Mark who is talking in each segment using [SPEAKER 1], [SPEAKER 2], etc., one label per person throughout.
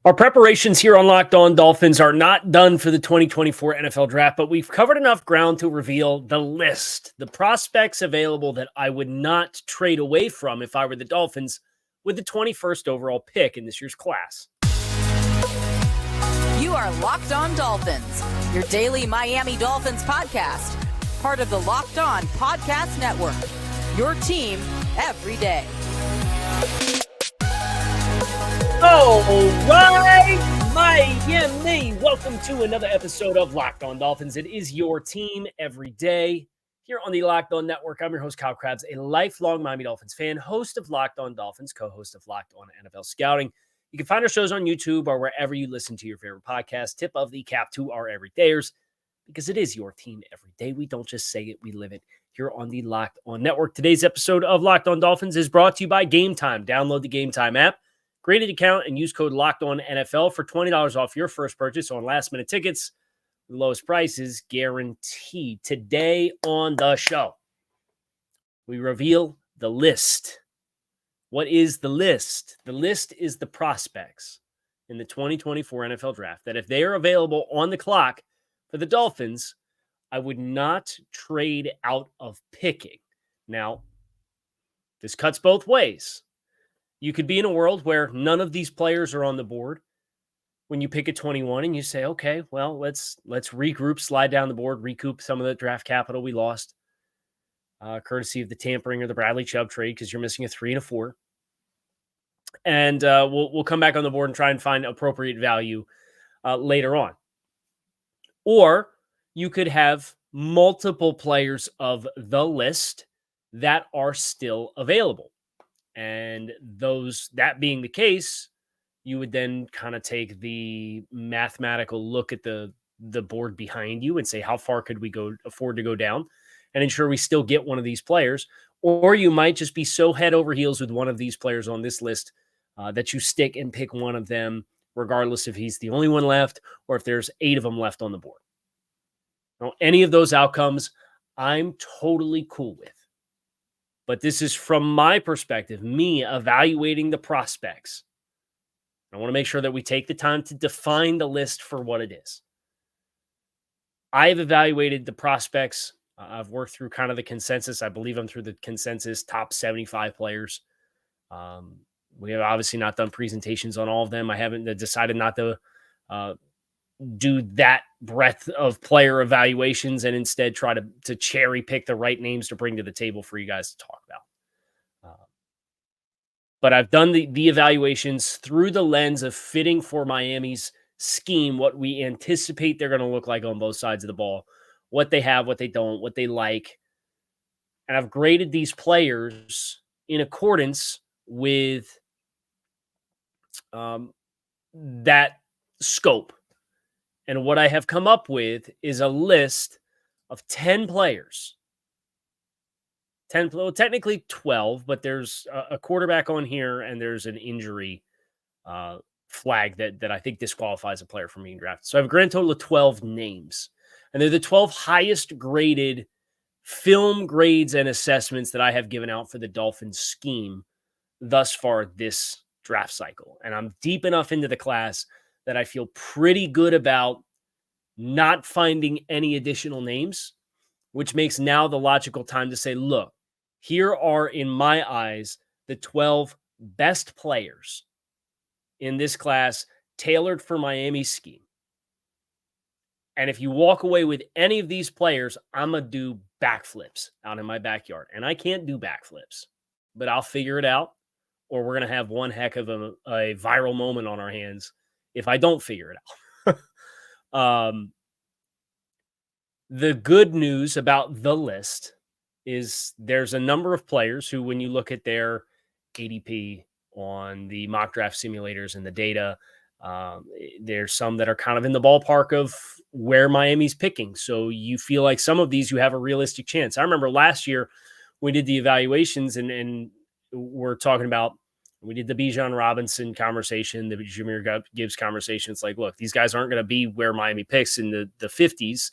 [SPEAKER 1] Our preparations here on Locked On Dolphins are not done for the 2024 NFL Draft, but we've covered enough ground to reveal the list, the prospects available that I would not trade away from if I were the Dolphins with the 21st overall pick in this year's class.
[SPEAKER 2] You are Locked On Dolphins, your daily Miami Dolphins podcast, part of the Locked On Podcast Network, your team every day.
[SPEAKER 1] All right, Miami. Welcome to another episode of Locked On Dolphins. It is your team every day here on the Locked On Network. I'm your host, Kyle Krabs, a lifelong Miami Dolphins fan, host of Locked On Dolphins, co-host of Locked On NFL Scouting. You can find our shows on YouTube or wherever you listen to your favorite podcast. Tip of the cap to our everydayers, because it is your team every day. We don't just say it, we live it here on the Locked On Network. Today's episode of Locked On Dolphins is brought to you by Gametime. Download the Gametime app. Create an account and use code LOCKEDONNFL for $20 off your first purchase on last-minute tickets. The lowest prices guaranteed. Today on the show, we reveal the list. What is the list? The list is the prospects in the 2024 NFL Draft that if they are available on the clock for the Dolphins, I would not trade out of picking. Now, this cuts both ways. You could be in a world where none of these players are on the board when you pick at 21 and you say, okay, well, let's regroup, slide down the board, recoup some of the draft capital we lost, courtesy of the tampering or the Bradley Chubb trade, because you're missing a 3 and a 4. And we'll come back on the board and try and find appropriate value later on. Or you could have multiple players of the list that are still available. And that being the case, you would then kind of take the mathematical look at the board behind you and say, how far could we afford to go down and ensure we still get one of these players? Or you might just be so head over heels with one of these players on this list that you stick and pick one of them, regardless if he's the only one left or if there's 8 of them left on the board. Now, any of those outcomes, I'm totally cool with. But this is from my perspective, me evaluating the prospects. I want to make sure that we take the time to define the list for what it is. I've evaluated the prospects. I've worked through kind of the consensus. I believe I'm through the consensus top 75 players. We have obviously not done presentations on all of them. I haven't decided not to do that breadth of player evaluations and instead try to cherry pick the right names to bring to the table for you guys to talk about. But I've done the evaluations through the lens of fitting for Miami's scheme, what we anticipate they're going to look like on both sides of the ball, what they have, what they don't, what they like. And I've graded these players in accordance with that scope. And what I have come up with is a list of 10 players. 10, well, technically 12, but there's a quarterback on here and there's an injury flag that I think disqualifies a player from being drafted. So I have a grand total of 12 names. And they're the 12 highest graded film grades and assessments that I have given out for the Dolphins scheme thus far this draft cycle. And I'm deep enough into the class that I feel pretty good about not finding any additional names, which makes now the logical time to say, look, here are, in my eyes, the 12 best players in this class tailored for Miami's scheme. And if you walk away with any of these players, I'm going to do backflips out in my backyard. And I can't do backflips, but I'll figure it out, or we're going to have one heck of a viral moment on our hands if I don't figure it out. The good news about the list is there's a number of players who, when you look at their ADP on the mock draft simulators and the data, there's some that are kind of in the ballpark of where Miami's picking. So you feel like some of these you have a realistic chance. I remember last year we did the evaluations and we're talking about, we did the Bijan Robinson conversation, the Jahmyr Gibbs conversation. It's like, look, these guys aren't going to be where Miami picks in the 50s.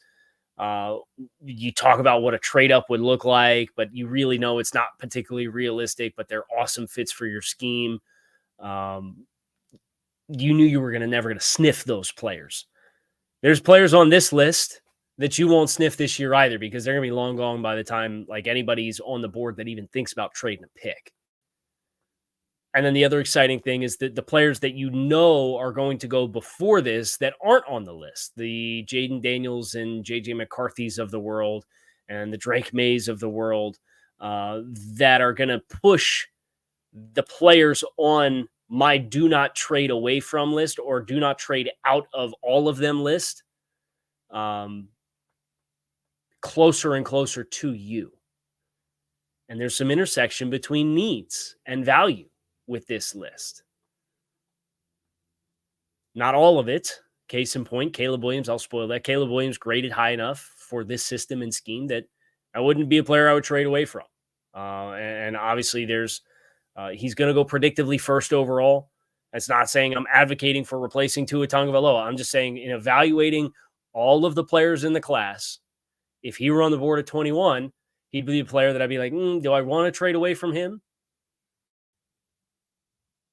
[SPEAKER 1] You talk about what a trade up would look like, but you really know it's not particularly realistic, but they're awesome fits for your scheme. you knew you were never going to sniff those players. There's players on this list that you won't sniff this year either because they're going to be long gone by the time like anybody's on the board that even thinks about trading a pick. And then the other exciting thing is that the players that you know are going to go before this that aren't on the list, the Jaden Daniels and JJ McCarthy's of the world and the Drake Mays of the world, that are going to push the players on my do not trade away from list or do not trade out of all of them list, closer and closer to you. And there's some intersection between needs and value with this list. Not all of it. Case in point, Caleb Williams, I'll spoil that. Caleb Williams graded high enough for this system and scheme that I wouldn't be a player I would trade away from. And obviously there's, he's going to go predictively first overall. That's not saying I'm advocating for replacing Tua Tagovailoa. I'm just saying in evaluating all of the players in the class, if he were on the board at 21, he'd be a player that I'd be like, do I want to trade away from him?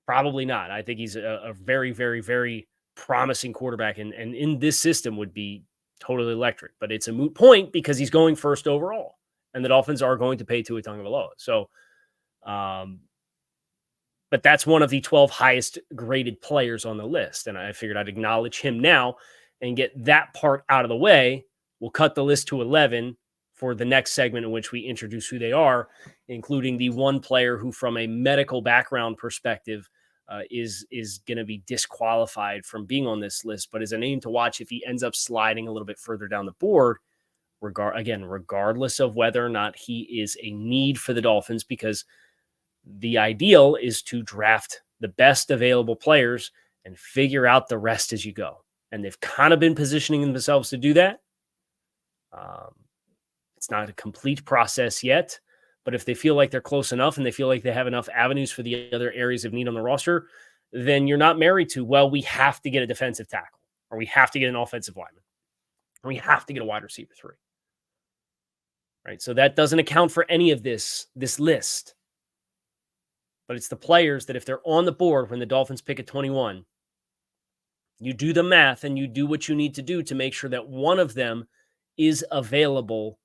[SPEAKER 1] Probably not. I think he's a very, very, very promising quarterback, and in this system would be totally electric. But it's a moot point because he's going first overall, and the Dolphins are going to pay Tua Tagovailoa. So, but that's one of the 12 highest graded players on the list, and I figured I'd acknowledge him now and get that part out of the way. We'll cut the list to 11 for the next segment in which we introduce who they are, including the one player who, from a medical background perspective, is going to be disqualified from being on this list, but is a name to watch if he ends up sliding a little bit further down the board, regardless of whether or not he is a need for the Dolphins, because the ideal is to draft the best available players and figure out the rest as you go. And they've kind of been positioning themselves to do that. It's not a complete process yet, but if they feel like they're close enough and they feel like they have enough avenues for the other areas of need on the roster, then you're not married to, well, we have to get a defensive tackle, or we have to get an offensive lineman, or we have to get a wide receiver 3. Right? So that doesn't account for any of this list. But it's the players that if they're on the board when the Dolphins pick at 21, you do the math and you do what you need to do to make sure that one of them is available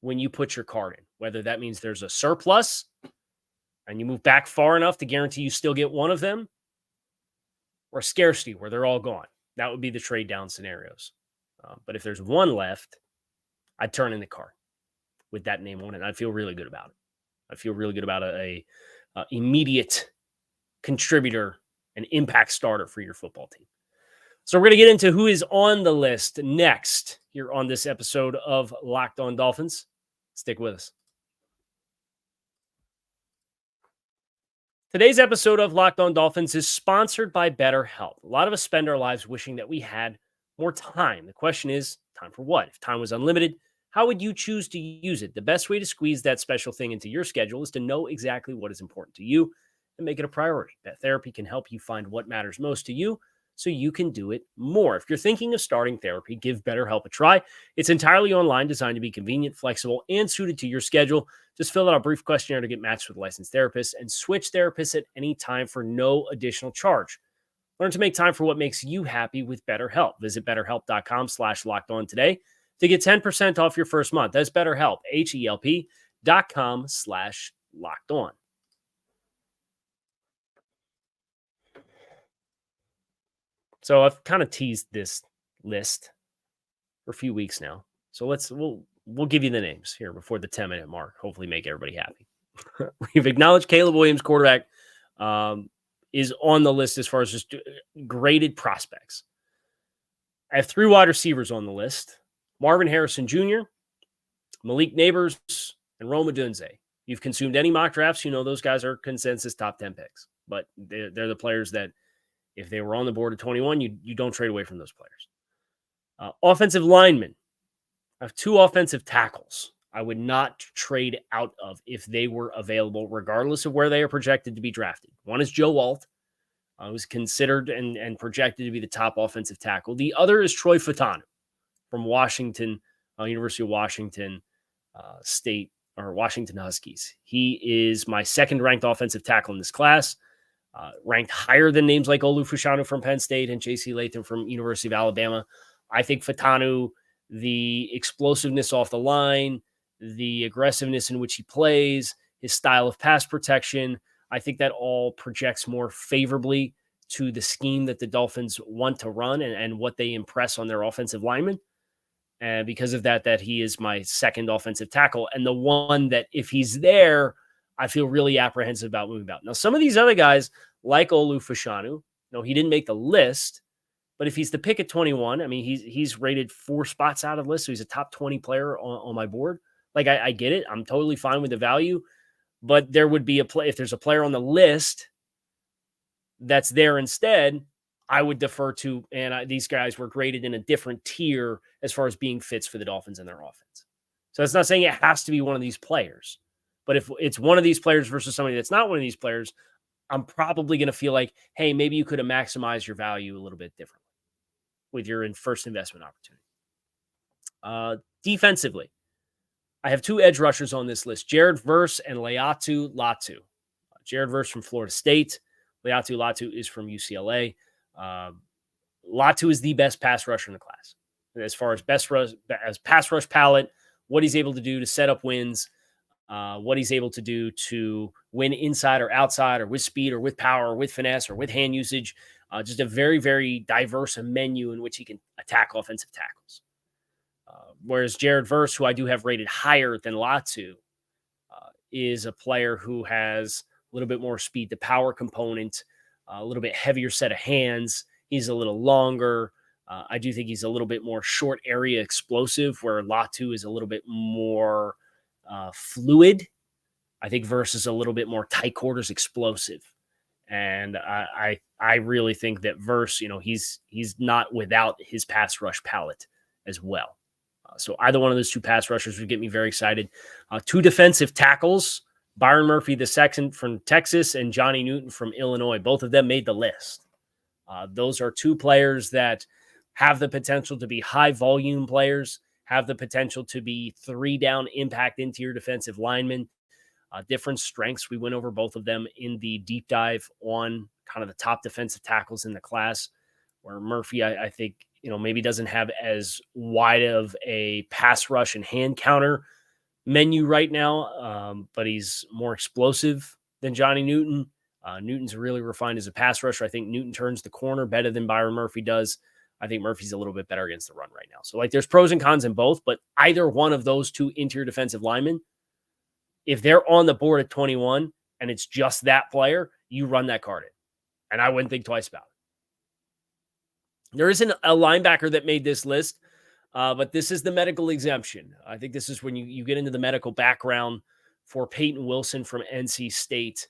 [SPEAKER 1] when you put your card in, whether that means there's a surplus and you move back far enough to guarantee you still get one of them, or scarcity where they're all gone. That would be the trade down scenarios. But if there's one left, I'd turn in the card with that name on it. I'd feel really good about it. I feel really good about a immediate contributor, an impact starter for your football team. So we're going to get into who is on the list next here on this episode of Locked On Dolphins. Stick with us. Today's episode of Locked On Dolphins is sponsored by BetterHelp. A lot of us spend our lives wishing that we had more time. The question is, time for what? If time was unlimited, how would you choose to use it? The best way to squeeze that special thing into your schedule is to know exactly what is important to you and make it a priority. Bet Therapy can help you find what matters most to you so you can do it more. If you're thinking of starting therapy, give BetterHelp a try. It's entirely online, designed to be convenient, flexible, and suited to your schedule. Just fill out a brief questionnaire to get matched with a licensed therapist and switch therapists at any time for no additional charge. Learn to make time for what makes you happy with BetterHelp. Visit BetterHelp.com/lockedon today to get 10% off your first month. That's BetterHelp, HELP.com/lockedon. So I've kind of teased this list for a few weeks now. So we'll give you the names here before the 10-minute mark. Hopefully make everybody happy. We've acknowledged Caleb Williams, quarterback, is on the list as far as just graded prospects. I have 3 wide receivers on the list: Marvin Harrison Jr., Malik Neighbors, and Rome Odunze. You've consumed any mock drafts, you know those guys are consensus top 10 picks. But they're the players that, if they were on the board at 21, you don't trade away from those players. Offensive linemen. I have 2 offensive tackles I would not trade out of if they were available, regardless of where they are projected to be drafted. One is Joe Alt, who's considered and projected to be the top offensive tackle. The other is Troy Fautanu from Washington, University of Washington State, or Washington Huskies. He is my second-ranked offensive tackle in this class. ranked higher than names like Olu Fashanu from Penn State and J.C. Latham from University of Alabama. I think Fashanu, the explosiveness off the line, the aggressiveness in which he plays, his style of pass protection, I think that all projects more favorably to the scheme that the Dolphins want to run and what they impress on their offensive linemen. And because of that he is my second offensive tackle and the one that if he's there, I feel really apprehensive about moving out. Now, some of these other guys, like Olu Fashanu, no, he didn't make the list, but if he's the pick at 21, I mean, he's rated 4 spots out of the list, so he's a top 20 player on my board. Like, I get it. I'm totally fine with the value, but there would be if there's a player on the list that's there instead, I would defer to, and these guys were graded in a different tier as far as being fits for the Dolphins and their offense. So that's not saying it has to be one of these players, but if it's one of these players versus somebody that's not one of these players, I'm probably going to feel like, hey, maybe you could have maximized your value a little bit differently with your first investment opportunity. Defensively, I have 2 edge rushers on this list, Jared Verse and Laiatu Latu. Jared Verse from Florida State. Laiatu Latu is from UCLA. Latu is the best pass rusher in the class. As far as pass rush palette, what he's able to do to set up wins, what he's able to do to win inside or outside or with speed or with power or with finesse or with hand usage. Just a very, very diverse menu in which he can attack offensive tackles. Whereas Jared Verse, who I do have rated higher than Latu, is a player who has a little bit more speed to power component, a little bit heavier set of hands. He's a little longer. I do think he's a little bit more short area explosive, where Latu is a little bit more fluid. I think Verse is a little bit more tight quarters explosive. And I really think that Verse, he's not without his pass rush palette as well. So either one of those 2 pass rushers would get me very excited. 2 defensive tackles, Byron Murphy II from Texas and Johnny Newton from Illinois. Both of them made the list. Those are 2 players that have the potential to be high volume players, have the potential to be 3-down impact interior defensive linemen. Different strengths. We went over both of them in the deep dive on kind of the top defensive tackles in the class, where Murphy, I think, maybe doesn't have as wide of a pass rush and hand counter menu right now, but he's more explosive than Johnny Newton. Newton's really refined as a pass rusher. I think Newton turns the corner better than Byron Murphy does. I think Murphy's a little bit better against the run right now. So, there's pros and cons in both, but either one of those 2 interior defensive linemen, if they're on the board at 21 and it's just that player, you run that card in. And I wouldn't think twice about it. There isn't a linebacker that made this list, but this is the medical exemption. I think this is when you get into the medical background for Peyton Wilson from NC State.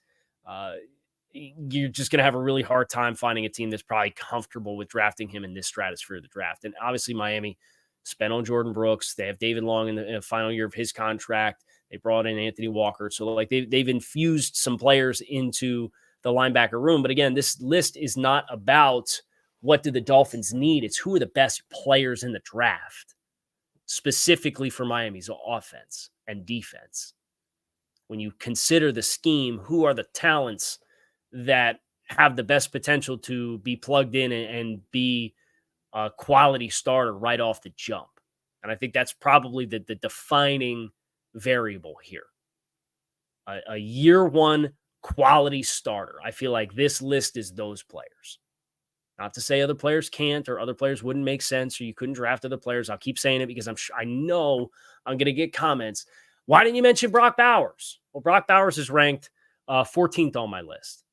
[SPEAKER 1] You're just going to have a really hard time finding a team that's probably comfortable with drafting him in this stratosphere of the draft. And obviously Miami spent on Jordan Brooks. They have David Long in the final year of his contract. They brought in Anthony Walker. So they've infused some players into the linebacker room. But again, this list is not about what do the Dolphins need. It's who are the best players in the draft, specifically for Miami's offense and defense. When you consider the scheme, who are the talents that have the best potential to be plugged in and be a quality starter right off the jump. And I think that's probably the defining variable here. A year 1 quality starter. I feel like this list is those players. Not to say other players can't or other players wouldn't make sense or you couldn't draft other players. I'll keep saying it because I know I'm going to get comments. Why didn't you mention Brock Bowers? Well, Brock Bowers is ranked 14th on my list.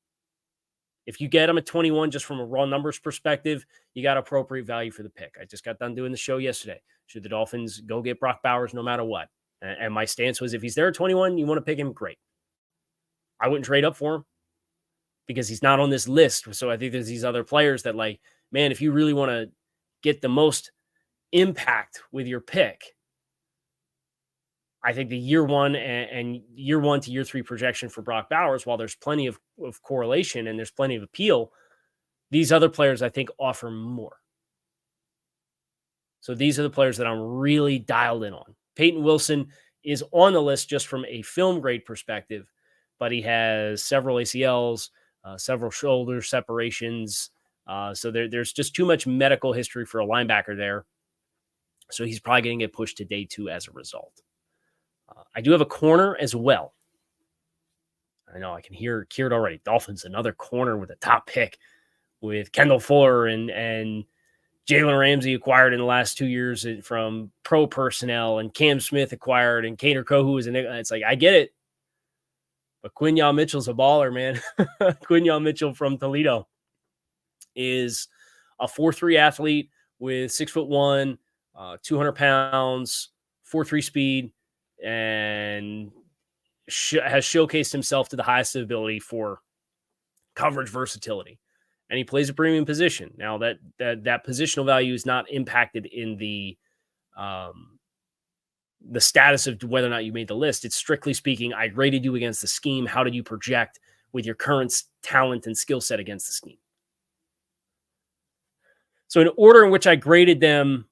[SPEAKER 1] If you get him at 21, just from a raw numbers perspective, you got appropriate value for the pick. I just got done doing the show yesterday. Should the Dolphins go get Brock Bowers no matter what? And my stance was if he's there at 21, you want to pick him, great. I wouldn't trade up for him because he's not on this list. So I think there's these other players that man, if you really want to get the most impact with your pick, I think the year 1 and year 1 to year 3 projection for Brock Bowers, while there's plenty of correlation and there's plenty of appeal, these other players I think offer more. So these are the players that I'm really dialed in on. Peyton Wilson is on the list just from a film grade perspective, but he has several ACLs, several shoulder separations. So there's just too much medical history for a linebacker there. So he's probably going to get pushed to day 2 as a result. I do have a corner as well. I know I can hear it already. Dolphins, another corner with a top pick with Kendall Fuller and Jalen Ramsey acquired in the last 2 years from pro personnel, and Cam Smith acquired, and Kader Kohu is it's like, I get it. But Quinyon Mitchell's a baller, man. Quinyon Mitchell from Toledo is a 4.3 athlete with 6'1", 200 pounds, 4.3 speed, and has showcased himself to the highest ability for coverage versatility. And he plays a premium position. Now that positional value is not impacted in the status of whether or not you made the list. It's strictly speaking, I graded you against the scheme. How did you project with your current talent and skill set against the scheme? So in order in which I graded them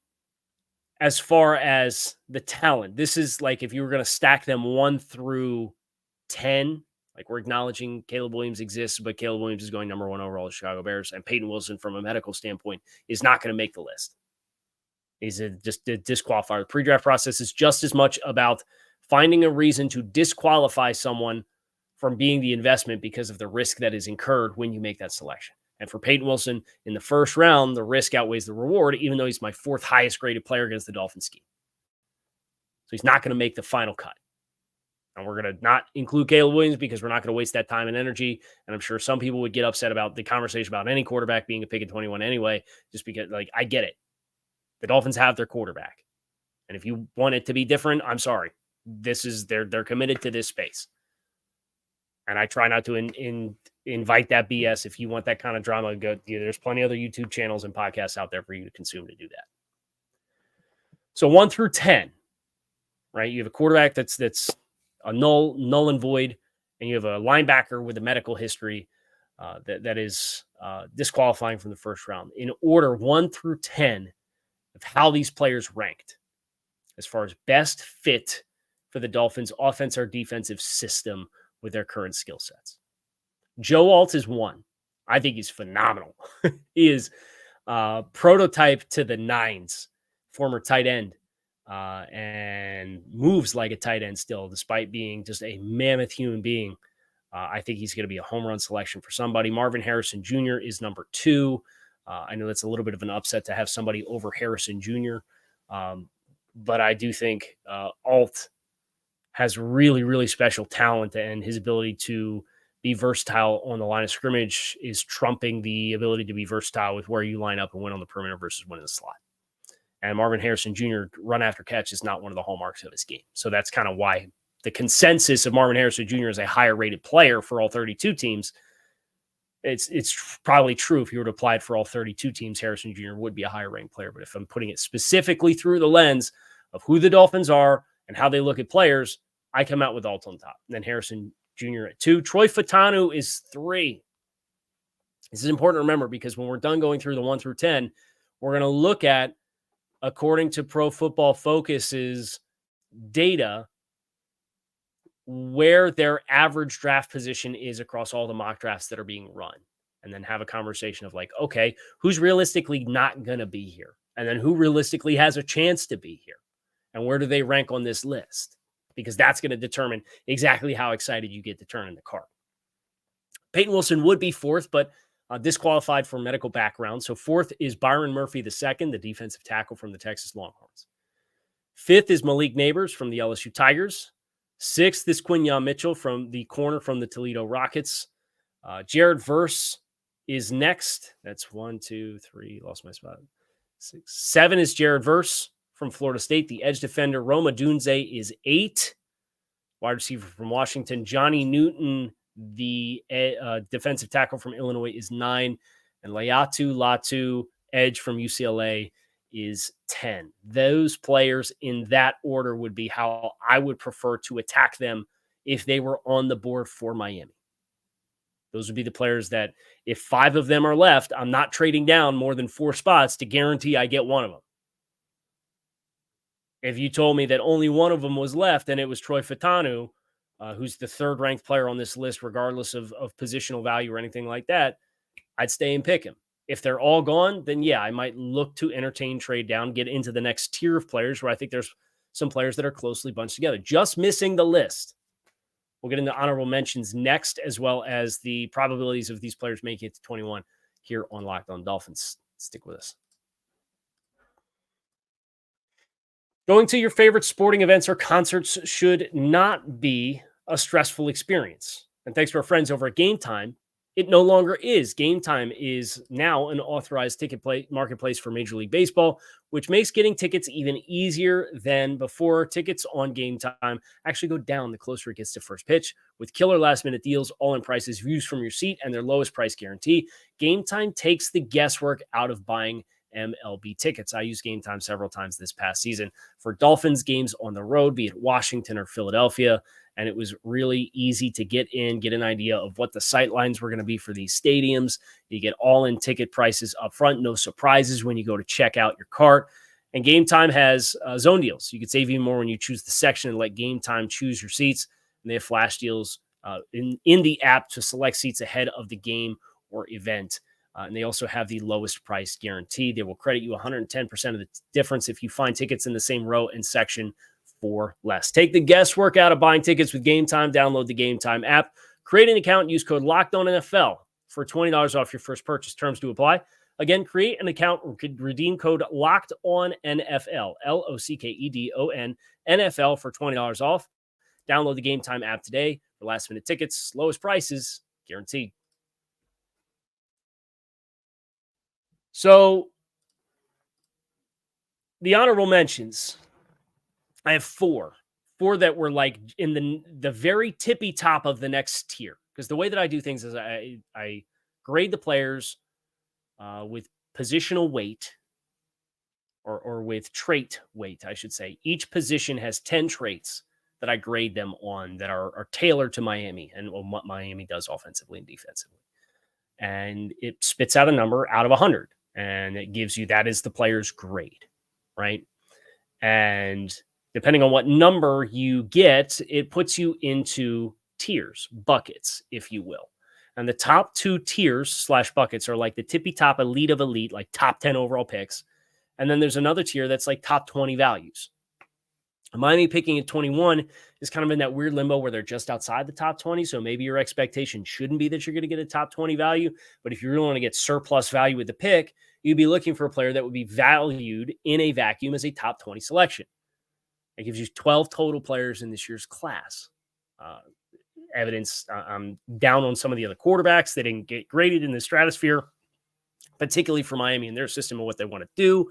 [SPEAKER 1] as far as the talent, this is like if you were going to stack them 1 through 10, like we're acknowledging Caleb Williams exists, but Caleb Williams is going number 1 overall to Chicago Bears, and Peyton Wilson from a medical standpoint is not going to make the list. He's just a disqualifier. The pre-draft process is just as much about finding a reason to disqualify someone from being the investment because of the risk that is incurred when you make that selection. And for Peyton Wilson in the first round, the risk outweighs the reward, even though he's my 4th highest graded player against the Dolphins scheme. So he's not going to make the final cut. And we're going to not include Caleb Williams because we're not going to waste that time and energy. And I'm sure some people would get upset about the conversation about any quarterback being a pick at 21 anyway, just because, like, I get it. The Dolphins have their quarterback. And if you want it to be different, I'm sorry. They're committed to this space. And I try not to invite that BS. If you want that kind of drama, there's plenty of other YouTube channels and podcasts out there for you to consume to do that. So 1 through 10, right? You have a quarterback that's a null and void, and you have a linebacker with a medical history that is disqualifying from the first round. In order 1 through 10 of how these players ranked as far as best fit for the Dolphins' offense or defensive system with their current skill sets. Joe Alt is 1. I think he's phenomenal. He is prototype to the nines, former tight end, and moves like a tight end still, despite being just a mammoth human being. I think he's going to be a home run selection for somebody. Marvin Harrison Jr. is number 2. I know that's a little bit of an upset to have somebody over Harrison Jr., but I do think Alt has really, really special talent, and his ability to be versatile on the line of scrimmage is trumping the ability to be versatile with where you line up and win on the perimeter versus win in the slot. And Marvin Harrison Jr. run after catch is not one of the hallmarks of his game. So that's kind of why the consensus of Marvin Harrison Jr. is a higher rated player for all 32 teams. It's probably true if you were to apply it for all 32 teams, Harrison Jr. would be a higher ranked player. But if I'm putting it specifically through the lens of who the Dolphins are and how they look at players, I come out with Alt on top. And then Harrison Jr. at 2. Troy Fautanu is 3. This is important to remember because when we're done going through the 1 through 10, we're going to look at, according to Pro Football Focus's data, where their average draft position is across all the mock drafts that are being run. And then have a conversation of like, okay, who's realistically not going to be here? And then who realistically has a chance to be here? And where do they rank on this list? Because that's going to determine exactly how excited you get to turn in the cart. Peyton Wilson would be 4th, but disqualified for medical background. So 4th is Byron Murphy II, the defensive tackle from the Texas Longhorns. 5th is Malik Neighbors from the LSU Tigers. 6th is Quinyon Mitchell from the corner from the Toledo Rockets. Jared Verse is next. That's 1, 2, 3. Lost my spot. 6. 7 is Jared Verse from Florida State. The edge defender, Roma Dunze, is 8. Wide receiver from Washington, Johnny Newton, the defensive tackle from Illinois, is 9. And Layatu Latu, edge from UCLA, is 10. Those players in that order would be how I would prefer to attack them if they were on the board for Miami. Those would be the players that if 5 of them are left, I'm not trading down more than 4 spots to guarantee I get one of them. If you told me that only one of them was left and it was Troy Fautanu, who's the third ranked player on this list, regardless of positional value or anything like that, I'd stay and pick him. If they're all gone, then yeah, I might look to entertain trade down, get into the next tier of players where I think there's some players that are closely bunched together. Just missing the list. We'll get into honorable mentions next, as well as the probabilities of these players making it to 21 here on Locked On Dolphins. Stick with us. Going to your favorite sporting events or concerts should not be a stressful experience. And thanks to our friends over at Gametime, it no longer is. Gametime is now an authorized ticket marketplace for Major League Baseball, which makes getting tickets even easier than before. Tickets on Gametime actually go down the closer it gets to first pitch, with killer last-minute deals, all-in prices, views from your seat, and their lowest price guarantee. Gametime takes the guesswork out of buying MLB tickets. I used Gametime several times this past season for Dolphins games on the road, be it Washington or Philadelphia, and it was really easy to get in, get an idea of what the sight lines were going to be for these stadiums. You get all-in ticket prices up front, no surprises when you go to check out your cart. And Gametime has zone deals. You can save even more when you choose the section and let Gametime choose your seats. And they have flash deals in the app to select seats ahead of the game or event. And they also have the lowest price guarantee. They will credit you 110% of the difference if you find tickets in the same row and section for less. Take the guesswork out of buying tickets with Gametime. Download the Gametime app. Create an account and use code LOCKEDONNFL for $20 off your first purchase. Terms to apply. Again, create an account or redeem code LOCKEDONNFL, LOCKEDON NFL for $20 off. Download the Gametime app today for last-minute tickets. Lowest prices guaranteed. So, the honorable mentions, I have four that were like in the very tippy top of the next tier. Because the way that I do things is I grade the players with positional weight or with trait weight, I should say. Each position has 10 traits that I grade them on that are tailored to Miami and what Miami does offensively and defensively. And it spits out a number out of 100. And it gives you that is the player's grade, right? And depending on what number you get, it puts you into tiers, buckets, if you will. And the top two tiers / buckets are like the tippy top elite of elite, like top 10 overall picks. And then there's another tier that's like top 20 values. Miami picking at 21 is kind of in that weird limbo where they're just outside the top 20. So maybe your expectation shouldn't be that you're going to get a top 20 value. But if you really want to get surplus value with the pick, you'd be looking for a player that would be valued in a vacuum as a top 20 selection. It gives you 12 total players in this year's class. Evidence, I'm down on some of the other quarterbacks. They didn't get graded in the stratosphere, particularly for Miami and their system and what they want to do.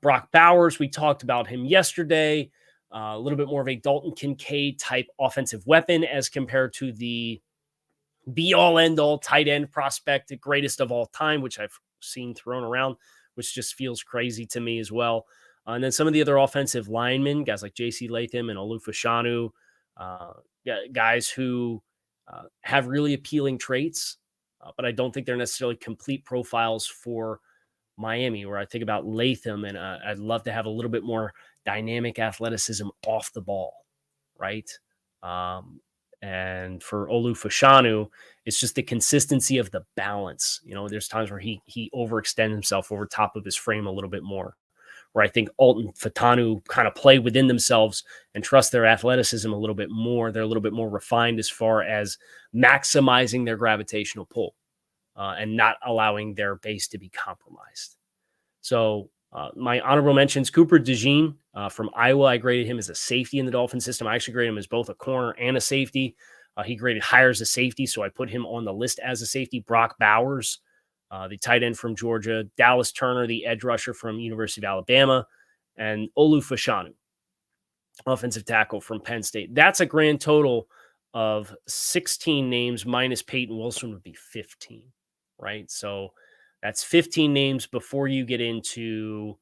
[SPEAKER 1] Brock Bowers, we talked about him yesterday. A little bit more of a Dalton Kincaid type offensive weapon as compared to the be-all, end-all tight end prospect, the greatest of all time, which I've seen thrown around, which just feels crazy to me as well. And then some of the other offensive linemen, guys like Jase Medical and Olufashanu, guys who have really appealing traits, but I don't think they're necessarily complete profiles for Miami, where I think about Latham, and I'd love to have a little bit more dynamic athleticism off the ball, right? And for Olufashanu, it's just the consistency of the balance. You know, there's times where he overextends himself over top of his frame a little bit more, where I think Alton Fatanu kind of play within themselves and trust their athleticism a little bit more. They're a little bit more refined as far as maximizing their gravitational pull. And not allowing their base to be compromised. So my honorable mentions, Cooper DeJean from Iowa. I graded him as a safety in the Dolphin system. I actually graded him as both a corner and a safety. He graded higher as a safety, so I put him on the list as a safety. Brock Bowers, the tight end from Georgia. Dallas Turner, the edge rusher from University of Alabama. And Olufashanu, offensive tackle from Penn State. That's a grand total of 16 names minus Peyton Wilson would be 15. Right. So that's 15 names before you get into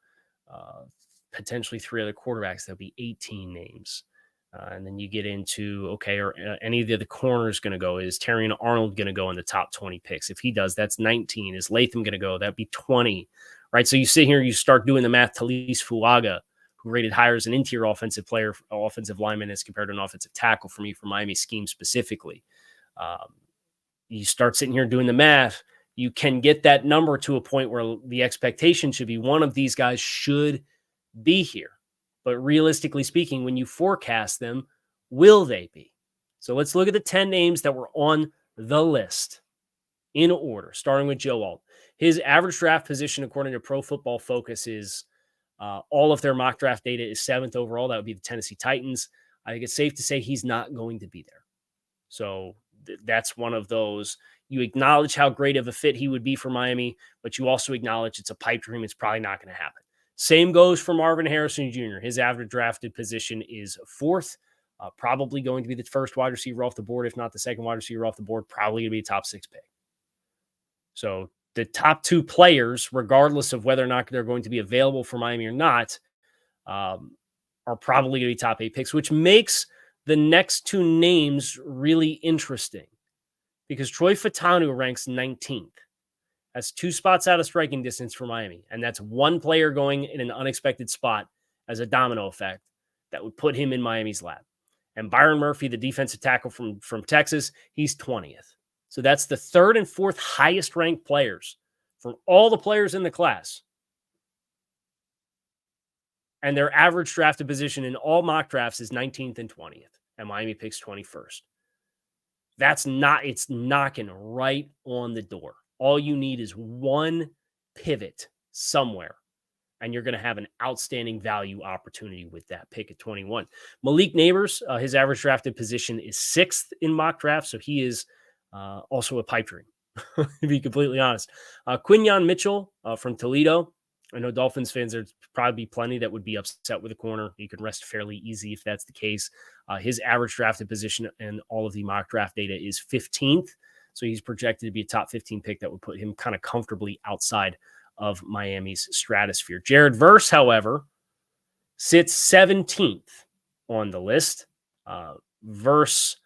[SPEAKER 1] potentially three other quarterbacks. That'll be 18 names. And then you get into, okay, are any of the other corners going to go? Is Terrion Arnold going to go in the top 20 picks? If he does, that's 19. Is Latham going to go? That'd be 20. Right. So you sit here, you start doing the math. Talise Fuaga, who rated higher as an interior offensive lineman as compared to an offensive tackle for me for Miami scheme specifically. You start sitting here doing the math, you can get that number to a point where the expectation should be one of these guys should be here. But realistically speaking, when you forecast them, will they be? So let's look at the 10 names that were on the list in order, starting with Joe Alt. His average draft position, according to Pro Football Focus, is all of their mock draft data is 7th overall. That would be the Tennessee Titans. I think it's safe to say he's not going to be there. So that's one of those. You acknowledge how great of a fit he would be for Miami, but you also acknowledge it's a pipe dream. It's probably not going to happen. Same goes for Marvin Harrison Jr. His average drafted position is 4th. Probably going to be the first wide receiver off the board, if not the second wide receiver off the board. Probably going to be a top 6 pick. So the top 2 players, regardless of whether or not they're going to be available for Miami or not, are probably going to be top 8 picks, which makes the next 2 names really interesting because Troy Fautanu ranks 19th. That's 2 spots out of striking distance for Miami. And that's 1 player going in an unexpected spot as a domino effect that would put him in Miami's lap. And Byron Murphy, the defensive tackle from Texas, he's 20th. So that's the 3rd and 4th highest ranked players from all the players in the class. And their average drafted position in all mock drafts is 19th and 20th. And Miami picks 21st. It's knocking right on the door. All you need is 1 pivot somewhere, and you're going to have an outstanding value opportunity with that pick at 21. Malik Neighbors, his average drafted position is 6th in mock draft, so he is also a pipe dream, to be completely honest. Quinyon Mitchell from Toledo. I know Dolphins fans, there'd probably be plenty that would be upset with a corner. You can rest fairly easy if that's the case. His average drafted position in all of the mock draft data is 15th. So he's projected to be a top 15 pick that would put him kind of comfortably outside of Miami's stratosphere. Jared Verse, however, sits 17th on the list. Verse,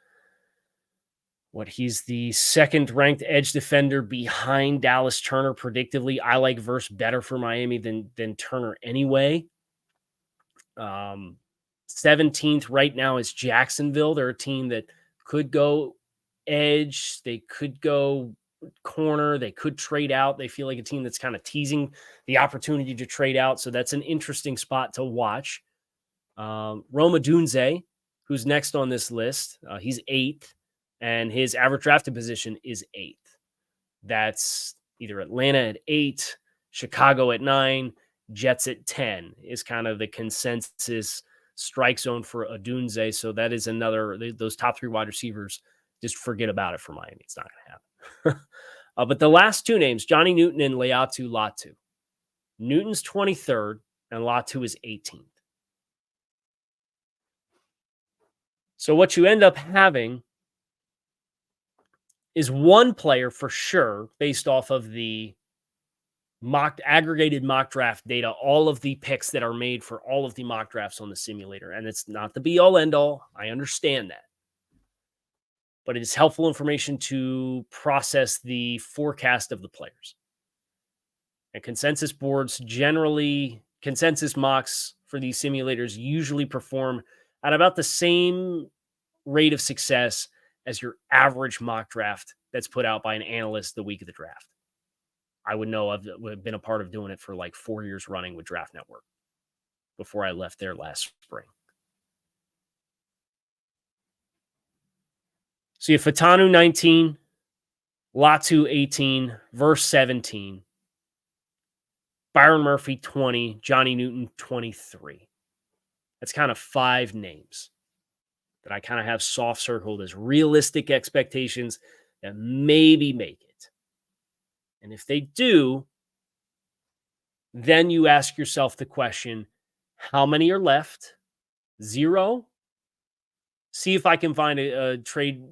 [SPEAKER 1] he's the 2nd ranked edge defender behind Dallas Turner. Predictably, I like Verse better for Miami than Turner anyway. 17th right now is Jacksonville. They're a team that could go edge. They could go corner. They could trade out. They feel like a team that's kind of teasing the opportunity to trade out. So that's an interesting spot to watch. Roma Dunze, who's next on this list, he's 8th, and his average drafted position is 8th. That's either Atlanta at 8, Chicago at 9, Jets at 10 is kind of the consensus strike zone for Odunze. So that is another, those top 3 wide receivers, just forget about it for Miami. It's not going to happen. But the last 2 names, Johnny Newton and Laiatu Latu. Newton's 23rd and Latu is 18th. So what you end up having is 1 player for sure, based off of the aggregated mock draft data, all of the picks that are made for all of the mock drafts on the simulator. And it's not the be all end all. I understand that. But it is helpful information to process the forecast of the players. And consensus boards consensus mocks for these simulators usually perform at about the same rate of success as your average mock draft that's put out by an analyst the week of the draft. I would know, I've been a part of doing it for like 4 years running with Draft Network before I left there last spring. So you have Fautanu 19, Latu 18, Verse 17, Byron Murphy 20, Johnny Newton 23. That's kind of 5 names that I kind of have soft circled as realistic expectations that maybe make it. And if they do, then you ask yourself the question, how many are left? 0? See if I can find a trade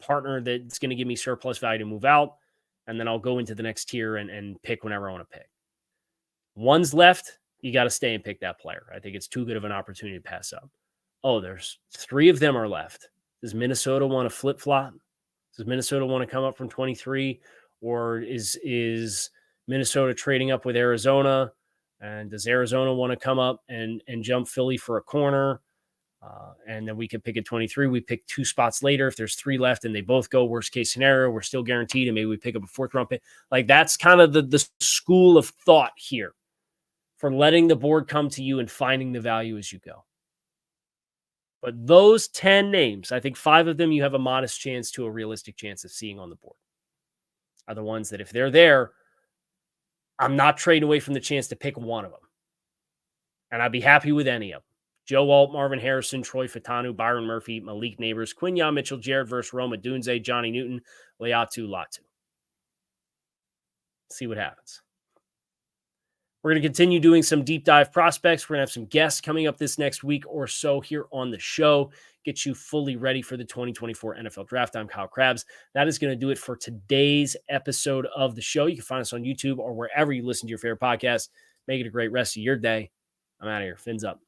[SPEAKER 1] partner that's going to give me surplus value to move out, and then I'll go into the next tier and pick whenever I want to pick. 1's left, you got to stay and pick that player. I think it's too good of an opportunity to pass up. Oh, there's 3 of them are left. Does Minnesota want to flip-flop? Does Minnesota want to come up from 23? Or is Minnesota trading up with Arizona? And does Arizona want to come up and jump Philly for a corner? And then we could pick at 23. We pick 2 spots later. If there's 3 left and they both go, worst case scenario, we're still guaranteed. And maybe we pick up a 4th round pick. Like, that's kind of the school of thought here for letting the board come to you and finding the value as you go. But those 10 names, I think 5 of them you have a modest chance to a realistic chance of seeing on the board, are the ones that if they're there, I'm not trading away from the chance to pick one of them. And I'd be happy with any of them. Joe Alt, Marvin Harrison, Troy Fatanu, Byron Murphy, Malik Neighbors, Quinyon Mitchell, Jared Verse, Roma Dunze, Johnny Newton, Leatu Latu. See what happens. We're going to continue doing some deep dive prospects. We're going to have some guests coming up this next week or so here on the show. Get you fully ready for the 2024 NFL Draft. I'm Kyle Krabs. That is going to do it for today's episode of the show. You can find us on YouTube or wherever you listen to your favorite podcast. Make it a great rest of your day. I'm out of here. Fins up.